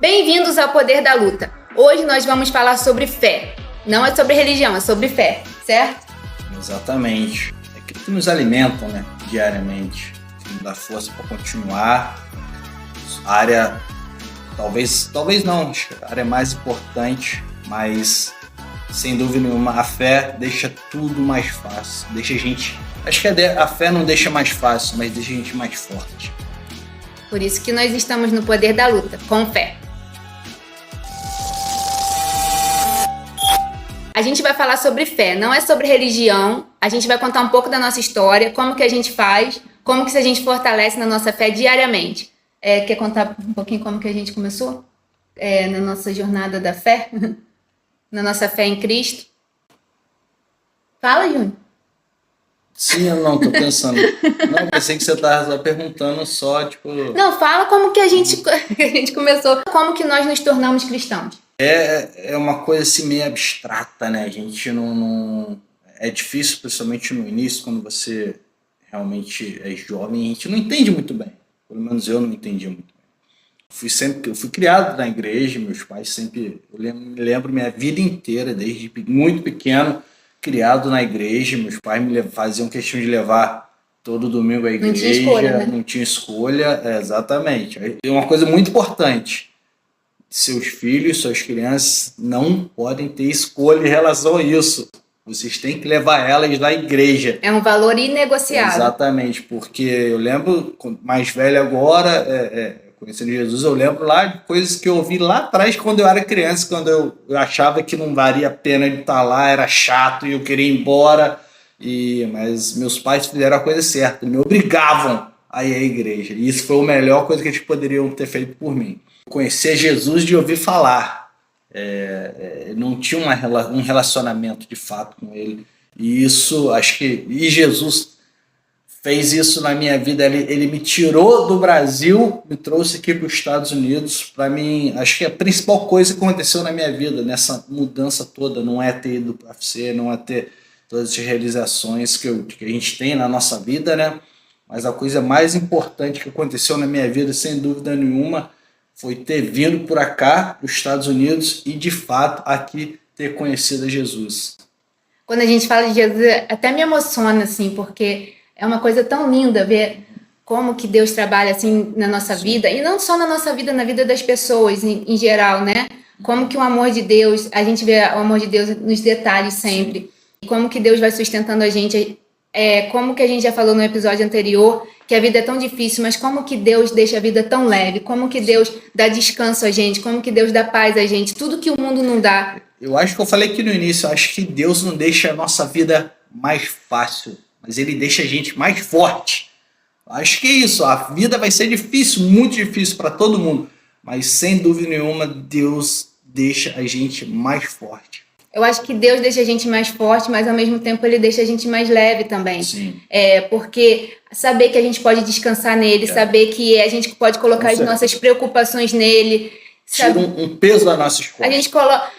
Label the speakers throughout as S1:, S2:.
S1: Bem-vindos ao Poder da Luta. Hoje nós vamos falar sobre fé. Não é sobre religião, é sobre fé, certo?
S2: Exatamente. É aquilo que nos alimenta, né, diariamente. Que nos dá força para continuar. A área, talvez não, acho que a área mais importante, mas sem dúvida nenhuma, a fé deixa tudo mais fácil. Deixa a gente... Acho que a fé não deixa mais fácil, mas deixa a gente mais forte.
S1: Por isso que nós estamos no Poder da Luta, com fé. A gente vai falar sobre fé, não é sobre religião. A gente vai contar um pouco da nossa história, como que a gente faz, como que a gente fortalece na nossa fé diariamente. Quer contar um pouquinho como que a gente começou? Na nossa jornada da fé? Na nossa fé em Cristo? Fala, Júnior.
S2: Sim, eu não, tô pensando. Não, pensei que você estava perguntando só, tipo...
S1: Não, fala como que a gente começou, como que nós nos tornamos cristãos.
S2: É uma coisa assim meio abstrata, né? A gente não... É difícil, principalmente no início, quando você realmente é jovem, a gente não entende muito bem. Pelo menos eu não entendi muito bem. Eu fui criado na igreja, meus pais sempre... Eu me lembro minha vida inteira, desde muito pequeno, criado na igreja. Meus pais me faziam questão de levar todo domingo à igreja.
S1: Não tinha escolha, né?
S2: Não tinha escolha, exatamente. É uma coisa muito importante. Seus filhos, suas crianças não podem ter escolha em relação a isso. Vocês têm que levar elas na igreja.
S1: É um valor inegociável.
S2: Exatamente, porque eu lembro, mais velho agora, conhecendo Jesus, eu lembro lá de coisas que eu ouvi lá atrás quando eu era criança, quando eu achava que não valia a pena de estar lá, era chato e eu queria ir embora. Mas meus pais fizeram a coisa certa, me obrigavam a ir à igreja. E isso foi a melhor coisa que eles poderiam ter feito por mim. Conhecer Jesus de ouvir falar. Não tinha um relacionamento de fato com ele. E isso, acho que... E Jesus fez isso na minha vida. Ele me tirou do Brasil, me trouxe aqui para os Estados Unidos. Para mim, acho que a principal coisa que aconteceu na minha vida, nessa mudança toda, não é ter ido para a UFC, não é ter todas as realizações que a gente tem na nossa vida, né? Mas a coisa mais importante que aconteceu na minha vida, sem dúvida nenhuma, foi ter vindo por cá, para os Estados Unidos, e de fato aqui ter conhecido a Jesus.
S1: Quando a gente fala de Jesus, até me emociona, assim, porque é uma coisa tão linda ver como que Deus trabalha assim na nossa vida, e não só na nossa vida, na vida das pessoas em geral, né? Como que o amor de Deus, a gente vê o amor de Deus nos detalhes sempre, e como que Deus vai sustentando a gente, como que a gente já falou no episódio anterior, que a vida é tão difícil, mas como que Deus deixa a vida tão leve, como que Deus dá descanso a gente, como que Deus dá paz a gente, tudo que o mundo não dá.
S2: Eu acho que eu falei aqui no início, eu acho que Deus não deixa a nossa vida mais fácil, mas Ele deixa a gente mais forte. Eu acho que é isso, a vida vai ser difícil, muito difícil para todo mundo, mas sem dúvida nenhuma Deus deixa a gente mais forte.
S1: Eu acho que Deus deixa a gente mais forte, mas ao mesmo tempo Ele deixa a gente mais leve também.
S2: Sim.
S1: Porque saber que a gente pode descansar nele, saber que a gente pode colocar as nossas preocupações nele.
S2: Tira um peso da nossa escola.
S1: A gente coloca...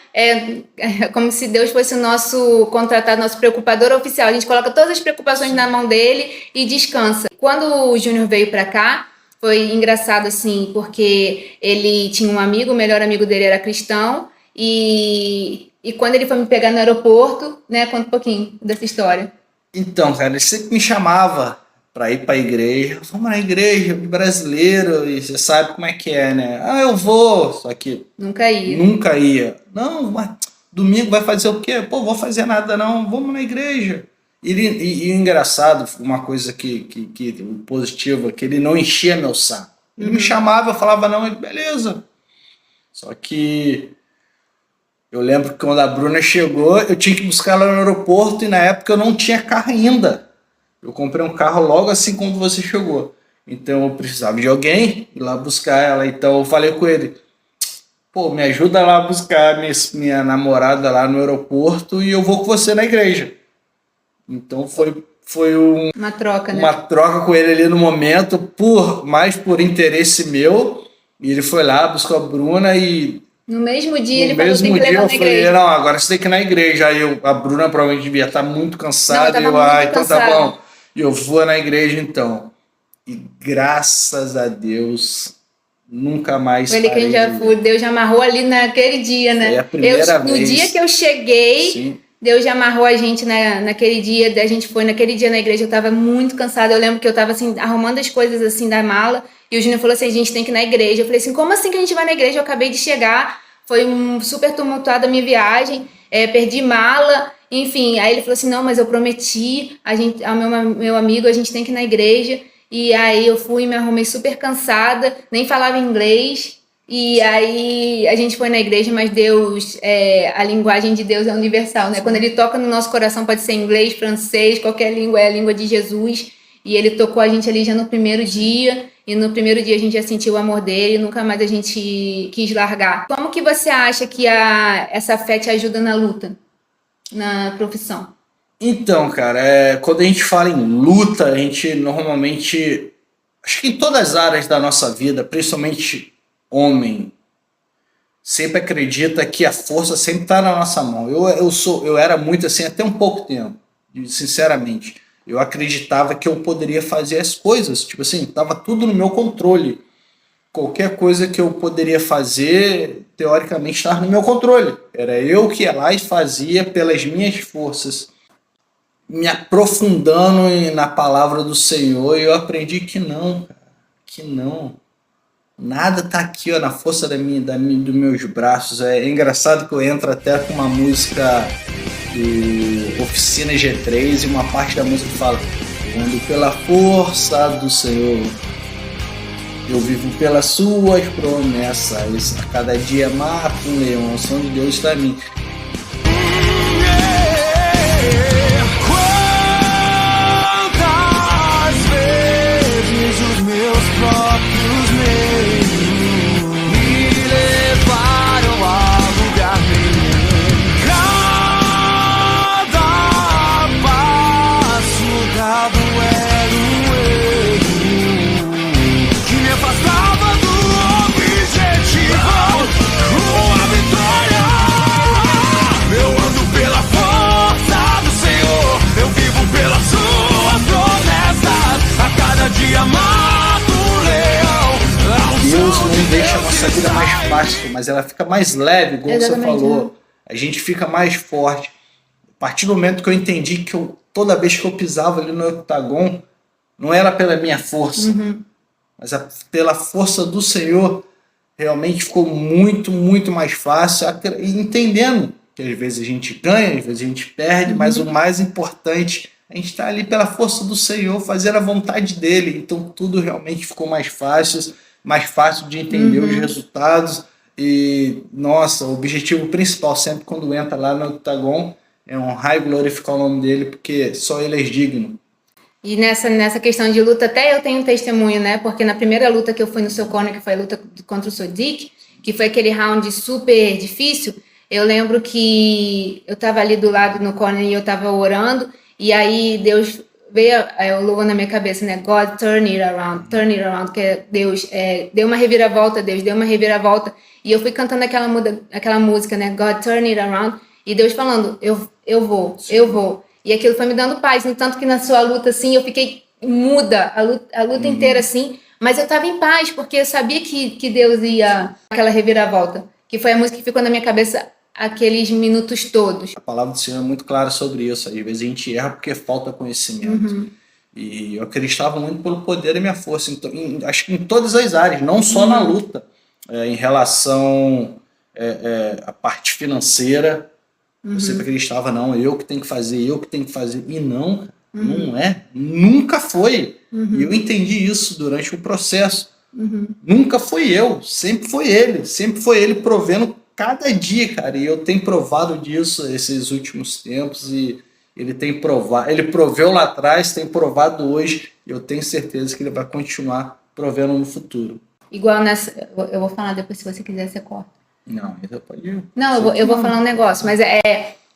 S1: como se Deus fosse o nosso contratado, nosso preocupador oficial. A gente coloca todas as preocupações na mão dele e descansa. Quando o Júnior veio pra cá, foi engraçado assim, porque ele tinha um amigo, o melhor amigo dele era cristão, e quando ele foi me pegar no aeroporto, né, conta um pouquinho dessa história.
S2: Então, cara, ele sempre me chamava para ir para a igreja. Vamos na igreja, brasileiro, e você sabe como é que é, né? Eu vou, só que...
S1: Nunca ia.
S2: Nunca ia. Não, mas domingo vai fazer o quê? Pô, vou fazer nada não, vamos na igreja. E engraçado, uma coisa que positiva, que ele não enchia meu saco. Ele me chamava, eu falava não, ele, beleza. Só que... Eu lembro que quando a Bruna chegou, eu tinha que buscar ela no aeroporto e na época eu não tinha carro ainda. Eu comprei um carro logo assim quando você chegou. Então eu precisava de alguém ir lá buscar ela. Então eu falei com ele, pô, me ajuda lá a buscar minha namorada lá no aeroporto e eu vou com você na igreja. Então foi
S1: uma troca, né?
S2: Uma troca com ele ali no momento, mais por interesse meu. E ele foi lá, buscou a Bruna e...
S1: No mesmo dia ele falou, tem que levar na igreja.
S2: Eu falei, não, agora você tem que ir na igreja. Aí a Bruna provavelmente devia estar muito cansada.
S1: Não,
S2: então tá bom. E eu vou na igreja então. E graças a Deus, nunca mais
S1: Foi ali que a gente já foi, Deus já amarrou ali naquele dia, né?
S2: Foi a primeira vez.
S1: No dia que eu cheguei,
S2: Sim.
S1: Deus já amarrou a gente naquele dia, a gente foi naquele dia na igreja, eu tava muito cansada, eu lembro que eu tava assim, arrumando as coisas assim da mala, e o Júnior falou assim, a gente tem que ir na igreja. Eu falei assim, como assim que a gente vai na igreja? Eu acabei de chegar, foi super tumultuada a minha viagem, perdi mala, enfim. Aí ele falou assim, não, mas eu prometi ao meu amigo, a gente tem que ir na igreja. E aí eu fui, me arrumei super cansada, nem falava inglês. E aí a gente foi na igreja, mas Deus, a linguagem de Deus é universal, né? Quando ele toca no nosso coração, pode ser inglês, francês, qualquer língua, é a língua de Jesus. E ele tocou a gente ali já no primeiro dia, e no primeiro dia a gente já sentiu o amor dele, e nunca mais a gente quis largar. Como que você acha que essa fé te ajuda na luta, na profissão?
S2: Então, cara, quando a gente fala em luta, a gente normalmente, acho que em todas as áreas da nossa vida, principalmente homem, sempre acredita que a força sempre está na nossa mão. Eu era muito assim até um pouco tempo, sinceramente. Eu acreditava que eu poderia fazer as coisas, tipo assim, estava tudo no meu controle. Qualquer coisa que eu poderia fazer, teoricamente, estava no meu controle. Era eu que ia lá e fazia pelas minhas forças. Me aprofundando na palavra do Senhor, eu aprendi que não, cara, que não. Nada tá aqui, ó, na força dos meus braços. É engraçado que eu entro até com uma música do Oficina G3 e uma parte da música que fala: eu ando pela força do Senhor, eu vivo pelas suas promessas, a cada dia mato um leão, o som de Deus está em mim. Deus não deixa a nossa vida mais fácil, mas ela fica mais leve, como você falou. A gente fica mais forte. A partir do momento que eu entendi que toda vez que eu pisava ali no octagon, não era pela minha força, mas pela força do Senhor, realmente ficou muito, muito mais fácil. E entendendo que às vezes a gente ganha, às vezes a gente perde, mas o mais importante, a gente está ali pela força do Senhor, fazendo a vontade dele. Então tudo realmente ficou mais fácil de entender os resultados. E, nossa, o objetivo principal sempre quando entra lá no octagon é honrar e glorificar o nome dele, porque só ele é digno.
S1: E nessa questão de luta, até eu tenho um testemunho, né? Porque na primeira luta que eu fui no seu corner, que foi a luta contra o Sodiq, que foi aquele round super difícil, eu lembro que eu tava ali do lado no corner e eu tava orando, e aí Deus veio o louvor na minha cabeça, né? God, turn it around, que é Deus, deu uma reviravolta, Deus deu uma reviravolta. E eu fui cantando aquela música, né? God, turn it around. E Deus falando, eu vou. E aquilo foi me dando paz. No tanto que na sua luta, assim, eu fiquei muda a luta inteira, assim. Mas eu tava em paz, porque eu sabia que Deus ia aquela reviravolta. Que foi a música que ficou na minha cabeça aqueles minutos todos.
S2: A palavra do Senhor é muito clara sobre isso. Às vezes a gente erra porque falta conhecimento. E eu acreditava muito pelo poder da minha força. Então, acho que em todas as áreas, não só na luta. Em relação à parte financeira, eu sempre acreditava, não, eu que tenho que fazer. E não é. Nunca foi. E eu entendi isso durante o processo. Nunca fui eu, sempre foi ele provendo cada dia, cara, e eu tenho provado disso esses últimos tempos, e ele proveu lá atrás, tem provado hoje, e eu tenho certeza que ele vai continuar provendo no futuro.
S1: Igual eu vou falar depois, se você quiser, você corta.
S2: Não, você pode ir.
S1: Não, eu vou falar um negócio, mas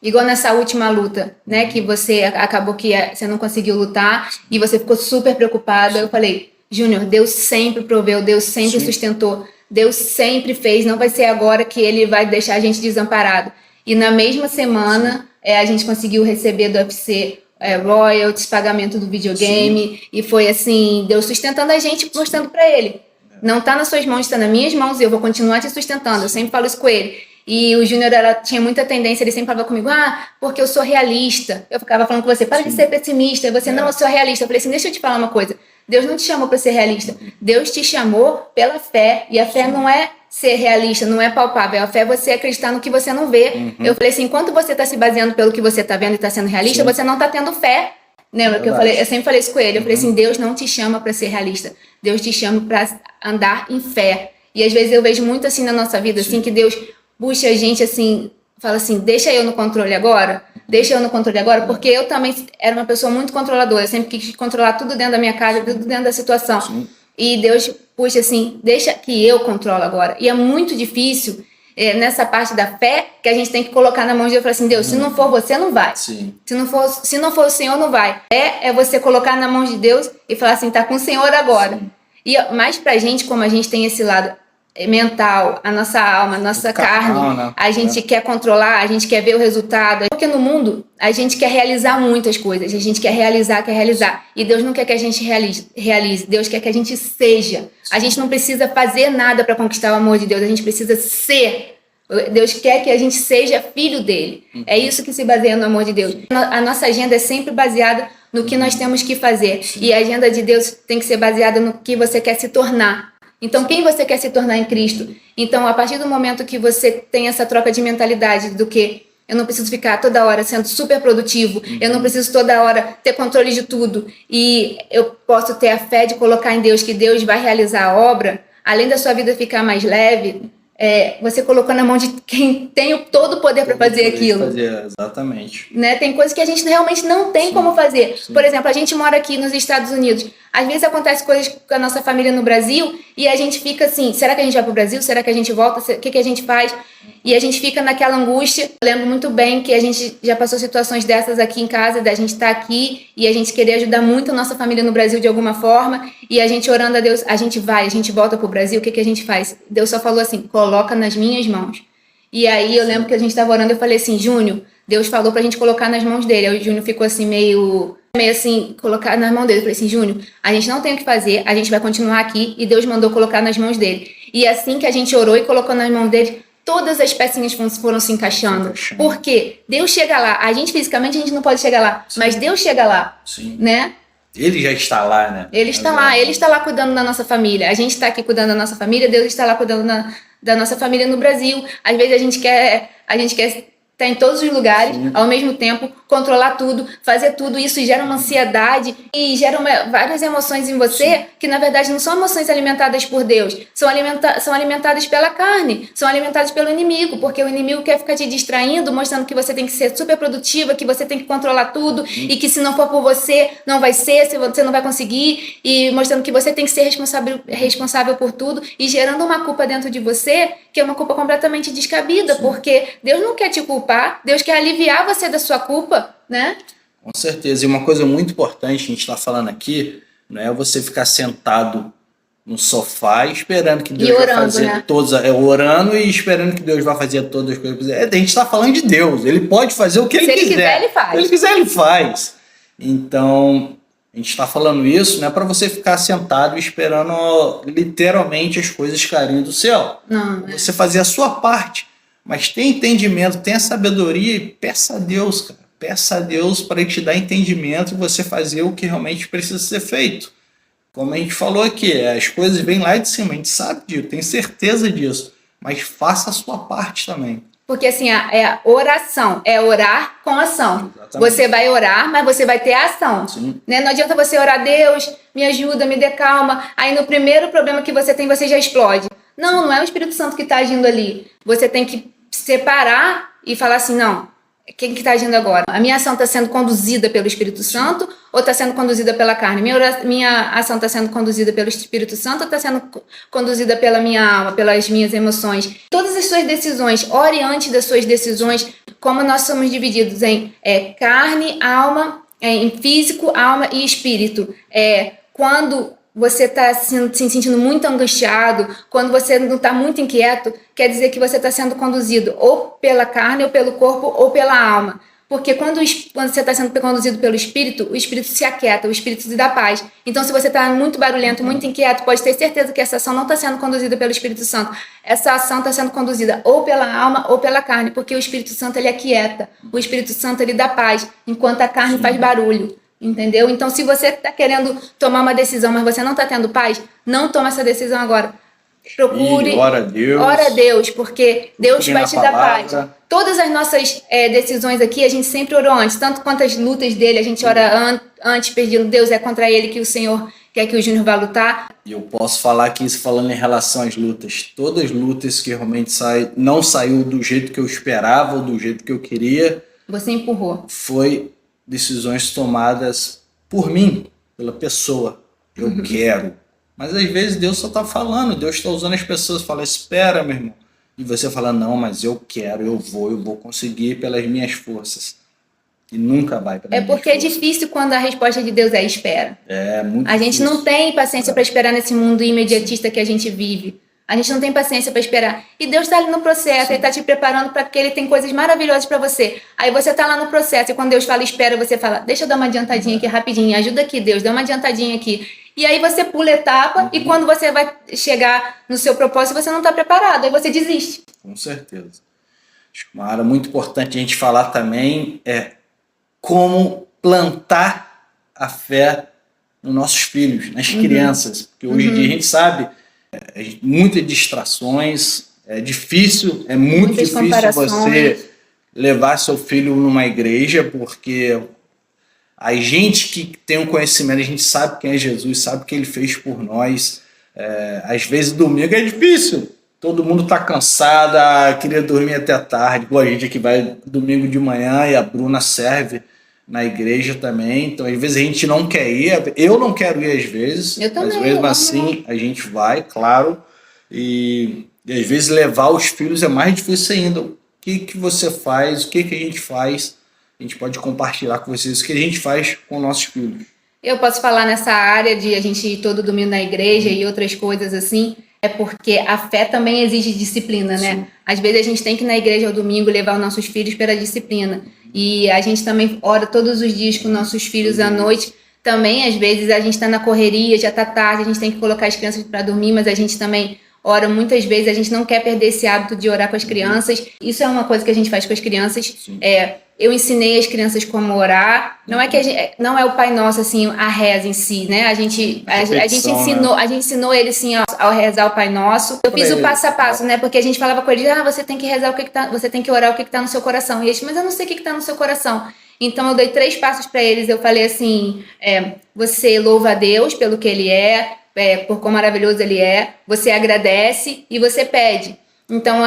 S1: igual nessa última luta, né, que você acabou que você não conseguiu lutar, e você ficou super preocupada. Eu falei, Júnior, Deus sempre proveu, Deus sempre sustentou, Deus sempre fez, não vai ser agora que ele vai deixar a gente desamparado. E na mesma semana, a gente conseguiu receber do UFC royalties, pagamento do videogame, e foi assim, Deus sustentando a gente, mostrando para ele. Não está nas suas mãos, está nas minhas mãos e eu vou continuar te sustentando. Eu sempre falo isso com ele. E o Júnior tinha muita tendência, ele sempre falava comigo, porque eu sou realista. Eu ficava falando com você, para de ser pessimista. Você, não, eu sou realista. Eu falei assim, deixa eu te falar uma coisa. Deus não te chamou para ser realista. Deus te chamou pela fé. E a fé não é ser realista, não é palpável. A fé é você acreditar no que você não vê. Eu falei assim, enquanto você está se baseando pelo que você está vendo e está sendo realista, você não está tendo fé. Lembra que eu sempre falei isso com ele. Eu falei assim, Deus não te chama para ser realista. Deus te chama para andar em fé. E às vezes eu vejo muito assim na nossa vida, assim, que Deus puxa a gente assim, fala assim, deixa eu no controle agora, porque eu também era uma pessoa muito controladora, eu sempre quis controlar tudo dentro da minha casa, tudo dentro da situação. Sim. E Deus puxa assim, deixa que eu controlo agora. E é muito difícil nessa parte da fé que a gente tem que colocar na mão de Deus e falar assim, Deus, se não for você, não vai. Sim. Se não for o Senhor, não vai. É você colocar na mão de Deus e falar assim, tá com o Senhor agora. Sim. E mais pra gente, como a gente tem esse lado mental, a nossa alma, a nossa carne, a gente quer controlar, a gente quer ver o resultado, porque no mundo a gente quer realizar muitas coisas, a gente quer realizar, e Deus não quer que a gente realize, Deus quer que a gente seja. A gente não precisa fazer nada para conquistar o amor de Deus, a gente precisa ser. Deus quer que a gente seja filho dele. É isso que se baseia no amor de Deus. A nossa agenda é sempre baseada no que nós temos que fazer, e a agenda de Deus tem que ser baseada no que você quer se tornar. Então, quem você quer se tornar em Cristo? Então, a partir do momento que você tem essa troca de mentalidade do que eu não preciso ficar toda hora sendo super produtivo, eu não preciso toda hora ter controle de tudo, e eu posso ter a fé de colocar em Deus que Deus vai realizar a obra, além da sua vida ficar mais leve, você colocou na mão de quem tem todo o poder para fazer aquilo.
S2: Exatamente.
S1: Né? Tem coisas que a gente realmente não tem como fazer. Sim. Por exemplo, a gente mora aqui nos Estados Unidos. Às vezes acontece coisas com a nossa família no Brasil e a gente fica assim, será que a gente vai pro Brasil? Será que a gente volta? O que a gente faz? E a gente fica naquela angústia. Eu lembro muito bem que a gente já passou situações dessas aqui em casa, da gente estar aqui e a gente querer ajudar muito a nossa família no Brasil de alguma forma, e a gente orando a Deus, a gente volta pro Brasil, o que a gente faz? Deus só falou assim, coloca nas minhas mãos. E aí eu lembro que a gente estava orando, eu falei assim, Júnior, Deus falou pra gente colocar nas mãos dele. Aí o Júnior ficou assim, meio assim, colocar nas mãos dele. Eu falei assim, Júnior, a gente não tem o que fazer, a gente vai continuar aqui, e Deus mandou colocar nas mãos dele. E assim que a gente orou e colocou nas mãos dele, todas as pecinhas foram se encaixando. Porque Deus chega lá. A gente, fisicamente, a gente não pode chegar lá. Sim. Mas Deus chega lá. Sim. Né?
S2: Ele já está lá, né?
S1: Ele está lá cuidando da nossa família. A gente está aqui cuidando da nossa família, Deus está lá cuidando da nossa família no Brasil. Às vezes a gente quer estar em todos os lugares, sim, ao mesmo tempo, controlar tudo, fazer tudo. Isso gera uma ansiedade e gera várias emoções em você, sim, que na verdade não são emoções alimentadas por Deus, são alimentadas pela carne, são alimentadas pelo inimigo, porque o inimigo quer ficar te distraindo, mostrando que você tem que ser super produtiva, que você tem que controlar tudo, e que se não for por você, não vai ser, você não vai conseguir, e mostrando que você tem que ser responsável por tudo, e gerando uma culpa dentro de você, que é uma culpa completamente descabida, sim, porque Deus não quer te culpar, Deus quer aliviar você da sua culpa, né?
S2: Com certeza. E uma coisa muito importante, a gente está falando aqui, não é você ficar sentado no sofá esperando que Deus vai fazer, né, orando e esperando que Deus vai fazer todas as coisas. A gente está falando de Deus, ele pode fazer o que ele quiser. Se ele quiser, ele faz. Se ele quiser, ele faz. Então, a gente está falando isso, não é para você ficar sentado esperando literalmente as coisas caírem do céu.
S1: Não.
S2: Você fazer a sua parte. Mas tenha entendimento, tenha sabedoria e peça a Deus, cara. Peça a Deus para Ele te dar entendimento e você fazer o que realmente precisa ser feito. Como a gente falou aqui, as coisas vêm lá de cima, a gente sabe disso, tem certeza disso. Mas faça a sua parte também.
S1: Porque assim, a oração é orar com ação.
S2: Exatamente.
S1: Você vai orar, mas você vai ter ação. Né? Não adianta você orar, Deus, me ajuda, me dê calma. Aí no primeiro problema que você tem, você já explode. Não é o Espírito Santo que está agindo ali. Você tem que separar e falar assim, não, quem que está agindo agora? A minha ação está sendo conduzida pelo Espírito Santo ou está sendo conduzida pela carne? Minha ação está sendo conduzida pelo Espírito Santo ou está sendo conduzida pela minha alma, pelas minhas emoções? Todas as suas decisões, ore antes das suas decisões, como nós somos divididos em carne, alma, em físico, alma e espírito. Quando você está se sentindo muito angustiado, quando você não está muito inquieto, quer dizer que você está sendo conduzido ou pela carne, ou pelo corpo, ou pela alma. Porque quando você está sendo conduzido pelo Espírito, o Espírito se aquieta, o Espírito te dá paz. Então, se você está muito barulhento, muito inquieto, pode ter certeza que essa ação não está sendo conduzida pelo Espírito Santo. Essa ação está sendo conduzida ou pela alma ou pela carne, porque o Espírito Santo, ele aquieta. O Espírito Santo, ele dá paz, enquanto a carne faz barulho. Entendeu? Então, se você está querendo tomar uma decisão, mas você não está tendo paz, não toma essa decisão agora. Procure,
S2: ora
S1: a Deus, porque Deus vai te dar paz.
S2: palavra.
S1: Todas as nossas decisões aqui, a gente sempre orou antes, tanto quanto as lutas dele, a gente ora antes, pedindo, Deus, é contra ele que o Senhor quer que o Júnior vá lutar.
S2: E eu posso falar aqui, isso falando em relação às lutas, todas as lutas que realmente não saiu do jeito que eu esperava ou do jeito que eu queria,
S1: você empurrou.
S2: Foi decisões tomadas por mim, pela pessoa. Eu quero. Mas às vezes Deus só está falando, Deus está usando as pessoas, fala, espera, meu irmão. E você fala, não, mas eu quero, eu vou conseguir pelas minhas forças. E nunca vai pelas minhas
S1: porque
S2: forças.
S1: É difícil quando a resposta de Deus é espera.
S2: É muito
S1: A gente
S2: difícil.
S1: não tem paciência para esperar nesse mundo imediatista que a gente vive. A gente não tem paciência para esperar. E Deus está ali no processo, Ele está te preparando para que Ele tem coisas maravilhosas para você. Aí você está lá no processo e quando Deus fala espera, você fala, deixa eu dar uma adiantadinha aqui rapidinho, ajuda aqui Deus, dá uma adiantadinha aqui. E aí você pula etapa e quando você vai chegar no seu propósito, você não está preparado, aí você desiste.
S2: Com certeza. Acho que uma área muito importante a gente falar também é como plantar a fé nos nossos filhos, nas crianças. Porque hoje em dia a gente sabe muitas distrações, é difícil, é muito
S1: Muitas
S2: difícil
S1: comparações.
S2: você levar seu filho numa igreja, porque a gente que tem um conhecimento, a gente sabe quem é Jesus, sabe o que ele fez por nós. Às vezes domingo é difícil, todo mundo está cansado, queria dormir até tarde, igual a gente aqui vai domingo de manhã e a Bruna serve na igreja também, então às vezes a gente não quer ir, eu não quero ir às vezes,
S1: Eu também,
S2: mas mesmo
S1: eu
S2: assim a gente vai, claro, e às vezes levar os filhos é mais difícil ainda. O que você faz, o que a gente faz, a gente pode compartilhar com vocês o que a gente faz com nossos filhos.
S1: Eu posso falar nessa área de a gente ir todo domingo na igreja e outras coisas assim, é porque a fé também exige disciplina, né?
S2: Sim.
S1: Às vezes a gente tem que ir na igreja ao domingo levar os nossos filhos pela disciplina. E a gente também ora todos os dias com nossos filhos à noite. Também, às vezes, a gente está na correria, já está tarde, a gente tem que colocar as crianças para dormir, mas a gente também ora muitas vezes, a gente não quer perder esse hábito de orar com as crianças. Isso é uma coisa que a gente faz com as crianças. Eu ensinei as crianças como orar. Não é que não é o Pai Nosso assim a reza em si, né? A gente ensinou eles sim ao rezar o Pai Nosso. Eu fiz o passo a passo, né? Porque a gente falava com eles, você tem que rezar você tem que orar o que está no seu coração. E eles, mas eu não sei o que está no seu coração. Então eu dei 3 passos para eles. Eu falei assim, você louva a Deus pelo que Ele é, por quão maravilhoso Ele é. Você agradece e você pede. Então,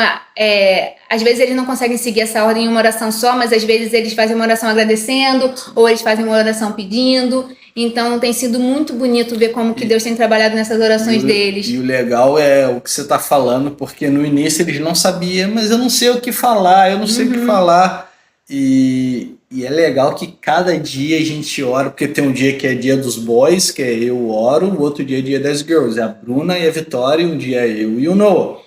S1: às vezes eles não conseguem seguir essa ordem em uma oração só, mas às vezes eles fazem uma oração agradecendo, ou eles fazem uma oração pedindo. Então, tem sido muito bonito ver como que Deus tem trabalhado nessas orações deles.
S2: E o legal é o que você está falando, porque no início eles não sabiam, mas eu não sei o que falar, o que falar. E é legal que cada dia a gente ora, porque tem um dia que é dia dos boys, que é eu oro, o outro dia é dia das girls, é a Bruna e a Vitória, e um dia é eu e o Noah.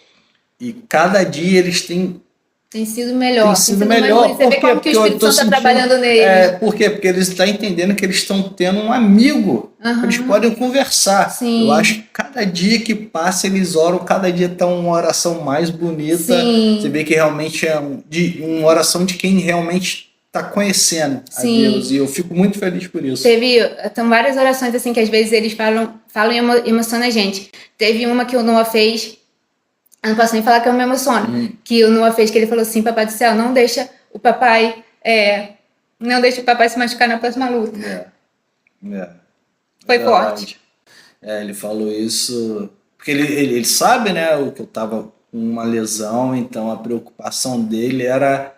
S2: E cada dia eles têm...
S1: Tem sido melhor.
S2: Tem sido melhor.
S1: Você vê como que o Espírito Santo está trabalhando neles.
S2: Por quê? Porque eles estão entendendo que eles estão tendo um amigo. Eles podem conversar.
S1: Sim.
S2: Eu acho que cada dia que passa eles oram, cada dia está uma oração mais bonita.
S1: Sim.
S2: Você vê que realmente é uma oração de quem realmente está conhecendo a Deus. E eu fico muito feliz por isso.
S1: Tem várias orações assim que às vezes eles falam e emocionam a gente. Teve uma que o Noah fez... Eu não posso nem falar que eu me emociono. Que o Noah fez, que ele falou assim, Papai do Céu, não deixa o papai se machucar na próxima luta. Foi forte.
S2: Ele falou isso... Porque ele sabe, né, o que eu estava com uma lesão, então a preocupação dele era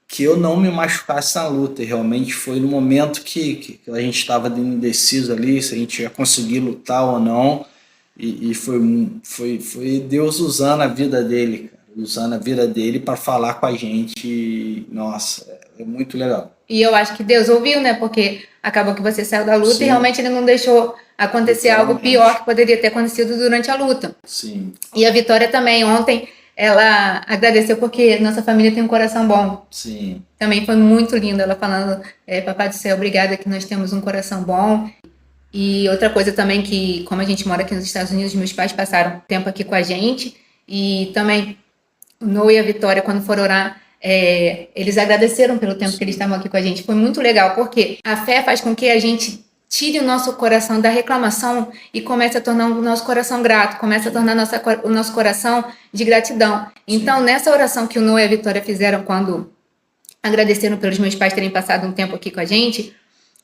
S2: que eu não me machucasse na luta. E realmente foi no momento que a gente estava indeciso ali, se a gente ia conseguir lutar ou não. E foi Deus usando a vida dele, cara, usando a vida dele para falar com a gente. Nossa, é muito legal.
S1: E eu acho que Deus ouviu, né? Porque acabou que você saiu da luta. Sim. E realmente ele não deixou acontecer algo pior que poderia ter acontecido durante a luta.
S2: Sim.
S1: E a Vitória também. Ontem ela agradeceu porque nossa família tem um coração bom.
S2: Sim.
S1: Também foi muito lindo ela falando, Papai do Céu, obrigada que nós temos um coração bom. E outra coisa também que, como a gente mora aqui nos Estados Unidos, meus pais passaram tempo aqui com a gente. E também o Noah e a Vitória, quando foram orar, eles agradeceram pelo tempo que eles estavam aqui com a gente. Foi muito legal, porque a fé faz com que a gente tire o nosso coração da reclamação e comece a tornar o nosso coração grato, comece a tornar o nosso coração de gratidão. Então, nessa oração que o Noah e a Vitória fizeram quando agradeceram pelos meus pais terem passado um tempo aqui com a gente,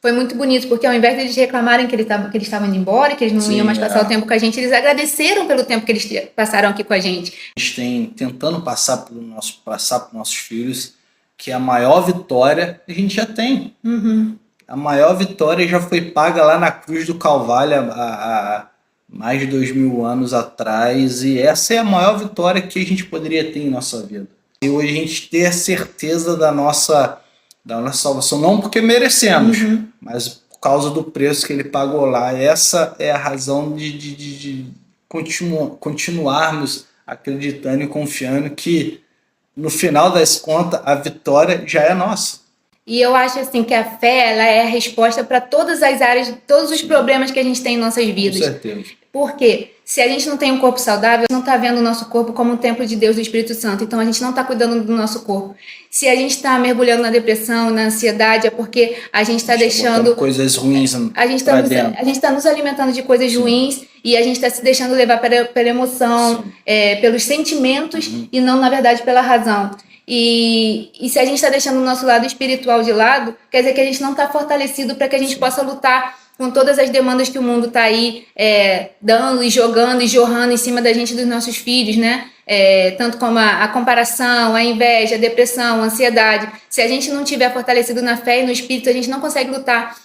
S1: foi muito bonito, porque ao invés de eles reclamarem que eles estavam indo embora, que eles não iam mais passar o tempo com a gente, eles agradeceram pelo tempo que eles passaram aqui com a gente.
S2: A gente tem tentando passar para os nossos filhos que a maior vitória a gente já tem.
S1: Uhum.
S2: A maior vitória já foi paga lá na cruz do Calvário há mais de 2000 anos atrás, e essa é a maior vitória que a gente poderia ter em nossa vida. E hoje a gente ter a certeza da nossa salvação, não porque merecemos, mas por causa do preço que ele pagou lá. Essa é a razão de continuarmos acreditando e confiando que, no final das contas, a vitória já é nossa.
S1: E eu acho assim que a fé, ela é a resposta para todas as áreas, todos os problemas que a gente tem em nossas vidas.
S2: Com certeza.
S1: Porque se a gente não tem um corpo saudável, não está vendo o nosso corpo como um templo de Deus e do Espírito Santo. Então a gente não está cuidando do nosso corpo. Se a gente está mergulhando na depressão, na ansiedade, é porque a gente está deixando
S2: coisas ruins.
S1: A gente está nos alimentando de coisas ruins e a gente está se deixando levar pela emoção, pelos sentimentos e não, na verdade, pela razão. E se a gente está deixando o nosso lado espiritual de lado, quer dizer que a gente não está fortalecido para que a gente possa lutar com todas as demandas que o mundo está aí dando e jogando e jorrando em cima da gente e dos nossos filhos, né? Tanto como a comparação, a inveja, a depressão, a ansiedade. Se a gente não tiver fortalecido na fé e no espírito, a gente não consegue lutar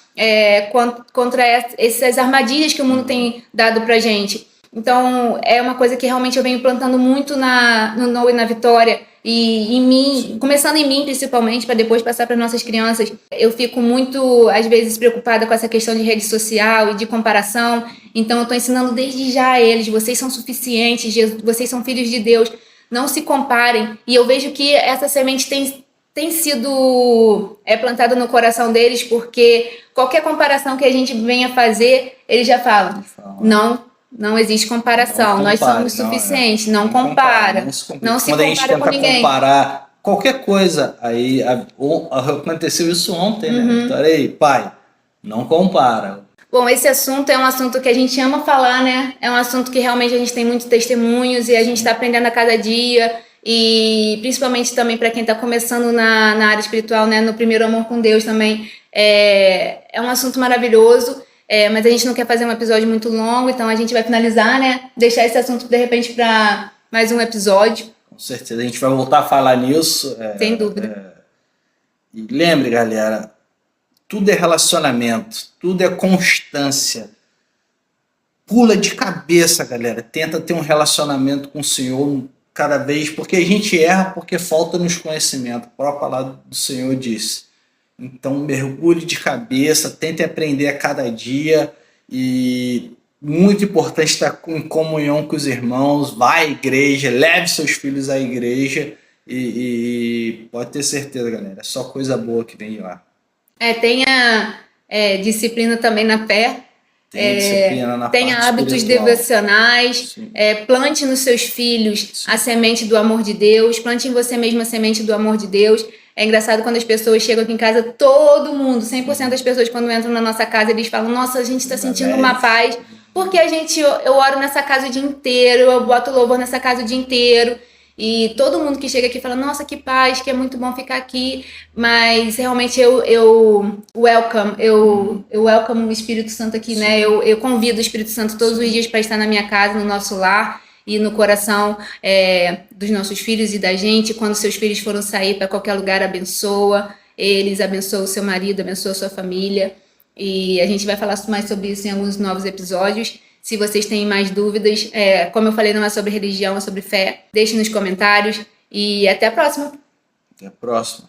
S1: contra essas armadilhas que o mundo tem dado pra gente. Então, é uma coisa que realmente eu venho plantando muito no Noah e na Vitória, e em mim, começando em mim principalmente, para depois passar para nossas crianças. Eu fico muito, às vezes, preocupada com essa questão de rede social e de comparação. Então, eu estou ensinando desde já a eles: vocês são suficientes, vocês são filhos de Deus, não se comparem. E eu vejo que essa semente tem sido plantada no coração deles, porque qualquer comparação que a gente venha fazer, eles já falam: não existe comparação, nós somos suficientes, não compara, não se compara
S2: Quando a gente tenta
S1: com ninguém.
S2: Comparar qualquer coisa, aí aconteceu isso ontem, né? Então, aí, pai, não compara.
S1: Bom, esse assunto é um assunto que a gente ama falar, né? É um assunto que realmente a gente tem muitos testemunhos e a gente está aprendendo a cada dia, e principalmente também para quem está começando na área espiritual, né? No primeiro amor com Deus também, é um assunto maravilhoso. Mas a gente não quer fazer um episódio muito longo, então a gente vai finalizar, né? Deixar esse assunto, de repente, para mais um episódio.
S2: Com certeza, a gente vai voltar a falar nisso.
S1: Sem dúvida.
S2: E lembre, galera, tudo é relacionamento, tudo é constância. Pula de cabeça, galera. Tenta ter um relacionamento com o Senhor cada vez, porque a gente erra porque falta-nos conhecimento. A própria palavra do Senhor disse. Então mergulhe de cabeça, tente aprender a cada dia, e muito importante estar em comunhão com os irmãos, vá à igreja, leve seus filhos à igreja e pode ter certeza, galera, é só coisa boa que vem de lá.
S1: Tenha disciplina também na fé. Tenha hábitos devocionais, plante nos seus filhos a semente do amor de Deus, plante em você mesmo a semente do amor de Deus. É engraçado quando as pessoas chegam aqui em casa, todo mundo, 100% das pessoas, quando entram na nossa casa, eles falam: nossa, a gente está sentindo uma paz, porque eu oro nessa casa o dia inteiro, eu boto louvor nessa casa o dia inteiro. E todo mundo que chega aqui fala: nossa, que paz, que é muito bom ficar aqui. Mas realmente eu welcome o Espírito Santo aqui, né? Eu convido o Espírito Santo todos os dias para estar na minha casa, no nosso lar e no coração dos nossos filhos e da gente. Quando seus filhos foram sair para qualquer lugar, abençoa eles, abençoa o seu marido, abençoa a sua família. E a gente vai falar mais sobre isso em alguns novos episódios. Se vocês têm mais dúvidas, como eu falei, não é sobre religião, é sobre fé, deixem nos comentários e até a próxima.
S2: Até a próxima.